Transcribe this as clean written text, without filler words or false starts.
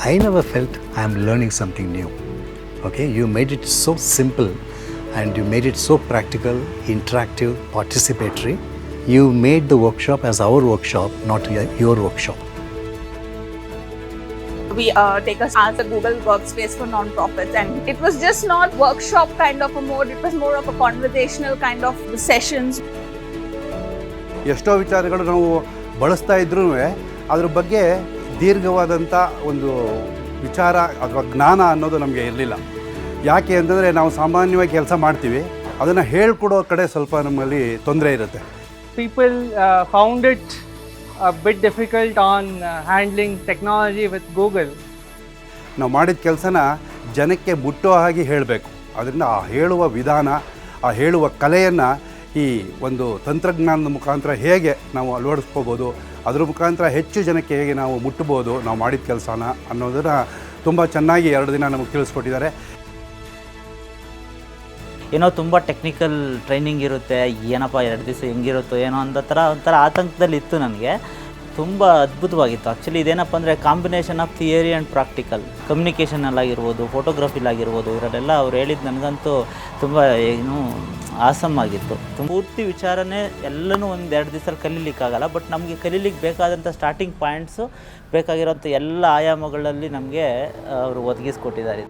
I never felt I am learning something new. Okay, you made it so simple and you made it so practical, interactive, participatory. You made the workshop as our workshop, not your workshop. We take us as a Google workspace for non-profits, and it was just not workshop kind of a mode, it was more of a conversational kind of sessions. ಎಷ್ಟೋ ವಿಚಾರಗಳು ನಾವು ಬಳಸ್ತಾ ಇದ್ರೂ ಅದ್ರ ಬಗ್ಗೆ ದೀರ್ಘವಾದಂಥ ಒಂದು ವಿಚಾರ ಅಥವಾ ಜ್ಞಾನ ಅನ್ನೋದು ನಮಗೆ ಇರಲಿಲ್ಲ. ಯಾಕೆ ಅಂತಂದರೆ ನಾವು ಸಾಮಾನ್ಯವಾಗಿ ಕೆಲಸ ಮಾಡ್ತೀವಿ, ಅದನ್ನು ಹೇಳ್ಕೊಡೋ ಕಡೆ ಸ್ವಲ್ಪ ನಮ್ಮಲ್ಲಿ ತೊಂದರೆ ಇರುತ್ತೆ. People found it a bit difficult on handling technology with Google. ನಾವು ಮಾಡಿದ ಕೆಲಸನ ಜನಕ್ಕೆ ಮುಟ್ಟೋ ಹಾಗೆ ಹೇಳಬೇಕು. ಅದರಿಂದ ಆ ಹೇಳುವ ವಿಧಾನ, ಆ ಹೇಳುವ ಕಲೆಯನ್ನು ಈ ಒಂದು ತಂತ್ರಜ್ಞಾನದ ಮುಖಾಂತರ ಹೇಗೆ ನಾವು ಅಳವಡಿಸ್ಕೋಬೋದು, ಅದ್ರ ಮುಖಾಂತರ ಹೆಚ್ಚು ಜನಕ್ಕೆ ಹೇಗೆ ನಾವು ಮುಟ್ಟಬೋದು ನಾವು ಮಾಡಿದ ಕೆಲಸನ ಅನ್ನೋದನ್ನು ತುಂಬ ಚೆನ್ನಾಗಿ 2 ದಿನ ನಮಗೆ ತಿಳಿಸ್ಕೊಟ್ಟಿದ್ದಾರೆ. ಏನೋ ತುಂಬ ಟೆಕ್ನಿಕಲ್ ಟ್ರೈನಿಂಗ್ ಇರುತ್ತೆ, ಏನಪ್ಪ 2 ದಿವಸ ಹೆಂಗಿರುತ್ತೋ ಏನೋ ಅನ್ನೋ ಥರ ಒಂಥರ ಆತಂಕದಲ್ಲಿ ಇತ್ತು. ನನಗೆ ತುಂಬ ಅದ್ಭುತವಾಗಿತ್ತು. ಆ್ಯಕ್ಚುಲಿ ಇದೇನಪ್ಪ ಅಂದರೆ combination of theory and practical, ಕಮ್ಯುನಿಕೇಷನಲ್ಲಾಗಿರ್ಬೋದು, ಫೋಟೋಗ್ರಫಿಲಾಗಿರ್ಬೋದು, ಇವರಲ್ಲೆಲ್ಲ ಅವ್ರು ಹೇಳಿದ್ದು ನನಗಂತೂ ತುಂಬ ಏನು ಆಸಮ್ ಆಗಿತ್ತು. ಪೂರ್ತಿ ವಿಚಾರನೇ ಎಲ್ಲನೂ 1-2 ದಿವಸದಲ್ಲಿ ಕಲೀಲಿಕ್ಕಾಗಲ್ಲ, ಬಟ್ ನಮಗೆ ಕಲೀಲಿಕ್ಕೆ ಬೇಕಾದಂಥ ಸ್ಟಾರ್ಟಿಂಗ್ ಪಾಯಿಂಟ್ಸು ಬೇಕಾಗಿರೋಂಥ ಎಲ್ಲ ಆಯಾಮಗಳಲ್ಲಿ ನಮಗೆ ಅವರು ಒದಗಿಸ್ಕೊಟ್ಟಿದ್ದಾರೆ.